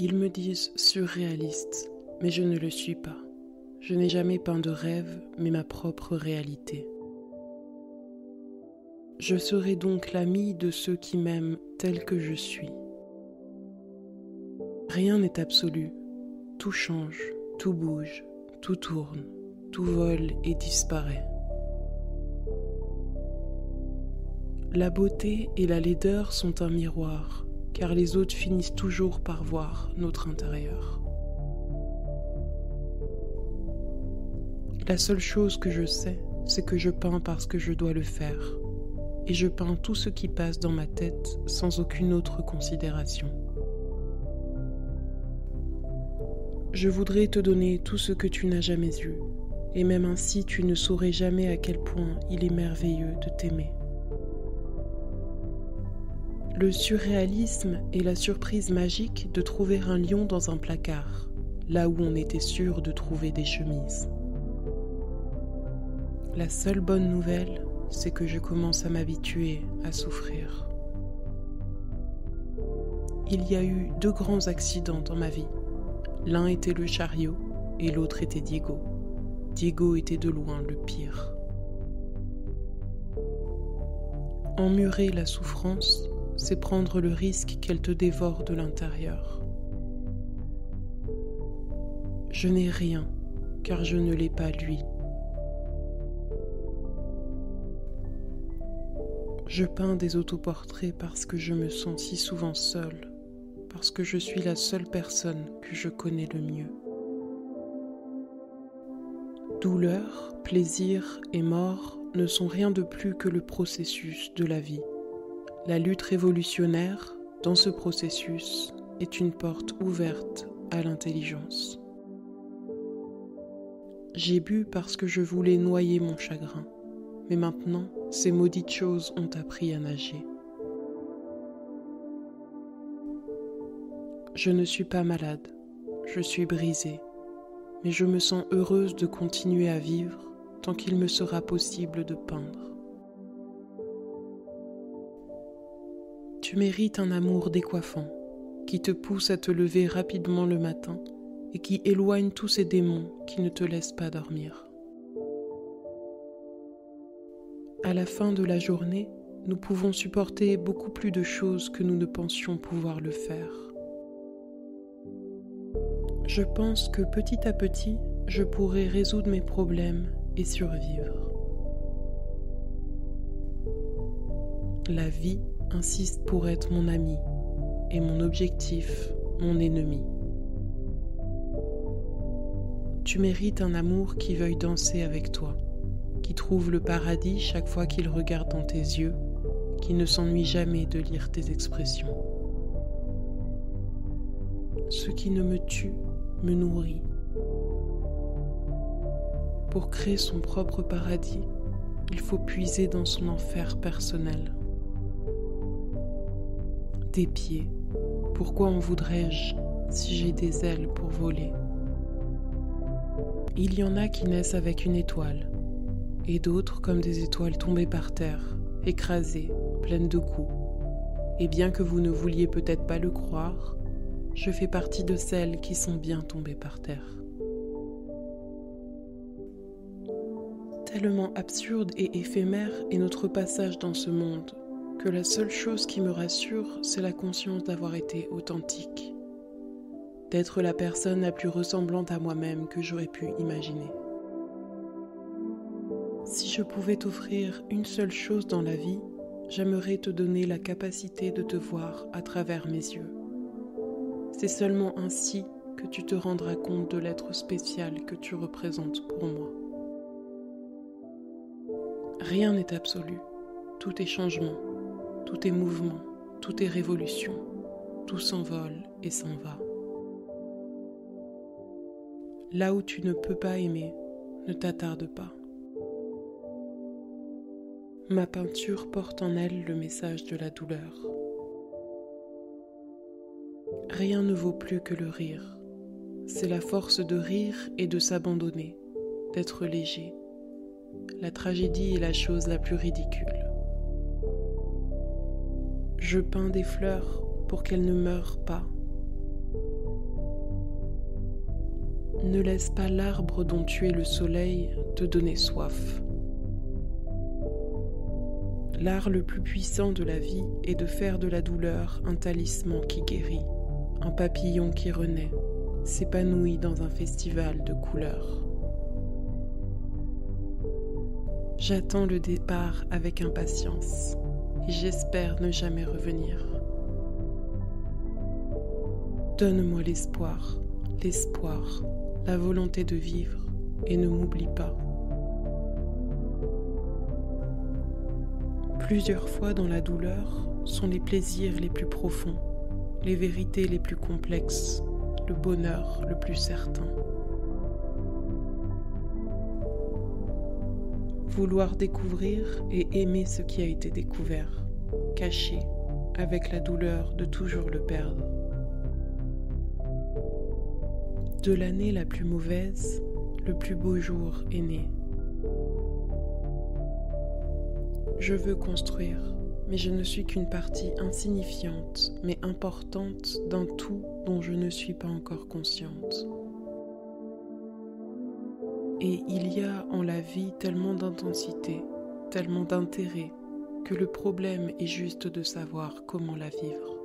Ils me disent surréaliste, mais je ne le suis pas. Je n'ai jamais peint de rêve, mais ma propre réalité. Je serai donc l'ami de ceux qui m'aiment tel que je suis. Rien n'est absolu, tout change, tout bouge, tout tourne, tout vole et disparaît. La beauté et la laideur sont un miroir, car les autres finissent toujours par voir notre intérieur. La seule chose que je sais, c'est que je peins parce que je dois le faire, et je peins tout ce qui passe dans ma tête sans aucune autre considération. Je voudrais te donner tout ce que tu n'as jamais eu, et même ainsi tu ne saurais jamais à quel point il est merveilleux de t'aimer. Le surréalisme est la surprise magique de trouver un lion dans un placard, là où on était sûr de trouver des chemises. La seule bonne nouvelle, c'est que je commence à m'habituer à souffrir. Il y a eu 2 grands accidents dans ma vie. L'un était le chariot et l'autre était Diego. Diego était de loin le pire. Emmurer la souffrance, c'est prendre le risque qu'elle te dévore de l'intérieur. Je n'ai rien, car je ne l'ai pas lui. Je peins des autoportraits parce que je me sens si souvent seule, parce que je suis la seule personne que je connais le mieux. Douleur, plaisir et mort ne sont rien de plus que le processus de la vie. La lutte révolutionnaire, dans ce processus, est une porte ouverte à l'intelligence. J'ai bu parce que je voulais noyer mon chagrin, mais maintenant, ces maudites choses ont appris à nager. Je ne suis pas malade, je suis brisée, mais je me sens heureuse de continuer à vivre tant qu'il me sera possible de peindre. Tu mérites un amour décoiffant, qui te pousse à te lever rapidement le matin et qui éloigne tous ces démons qui ne te laissent pas dormir. À la fin de la journée, nous pouvons supporter beaucoup plus de choses que nous ne pensions pouvoir le faire. Je pense que petit à petit, je pourrai résoudre mes problèmes et survivre. La vie insiste pour être mon ami et mon objectif, mon ennemi. Tu mérites un amour qui veuille danser avec toi, qui trouve le paradis chaque fois qu'il regarde dans tes yeux, qui ne s'ennuie jamais de lire tes expressions. Ce qui ne me tue me nourrit. Pour créer son propre paradis, il faut puiser dans son enfer personnel. Des pieds, pourquoi en voudrais-je si j'ai des ailes pour voler? Il y en a qui naissent avec une étoile, et d'autres comme des étoiles tombées par terre, écrasées, pleines de coups. Et bien que vous ne vouliez peut-être pas le croire, je fais partie de celles qui sont bien tombées par terre. Tellement absurde et éphémère est notre passage dans ce monde, que la seule chose qui me rassure, c'est la conscience d'avoir été authentique, d'être la personne la plus ressemblante à moi-même que j'aurais pu imaginer. Si je pouvais t'offrir une seule chose dans la vie, j'aimerais te donner la capacité de te voir à travers mes yeux. C'est seulement ainsi que tu te rendras compte de l'être spécial que tu représentes pour moi. Rien n'est absolu, tout est changement. Tout est mouvement, tout est révolution, tout s'envole et s'en va. Là où tu ne peux pas aimer, ne t'attarde pas. Ma peinture porte en elle le message de la douleur. Rien ne vaut plus que le rire. C'est la force de rire et de s'abandonner, d'être léger. La tragédie est la chose la plus ridicule. Je peins des fleurs pour qu'elles ne meurent pas. Ne laisse pas l'arbre dont tu es le soleil te donner soif. L'art le plus puissant de la vie est de faire de la douleur un talisman qui guérit, un papillon qui renaît, s'épanouit dans un festival de couleurs. J'attends le départ avec impatience et j'espère ne jamais revenir. Donne-moi l'espoir, la volonté de vivre et ne m'oublie pas. Plusieurs fois dans la douleur sont les plaisirs les plus profonds, les vérités les plus complexes, le bonheur le plus certain. Vouloir découvrir et aimer ce qui a été découvert, caché, avec la douleur de toujours le perdre. De l'année la plus mauvaise, le plus beau jour est né. Je veux construire, mais je ne suis qu'une partie insignifiante, mais importante d'un tout dont je ne suis pas encore consciente. Et il y a en la vie tellement d'intensité, tellement d'intérêt, que le problème est juste de savoir comment la vivre.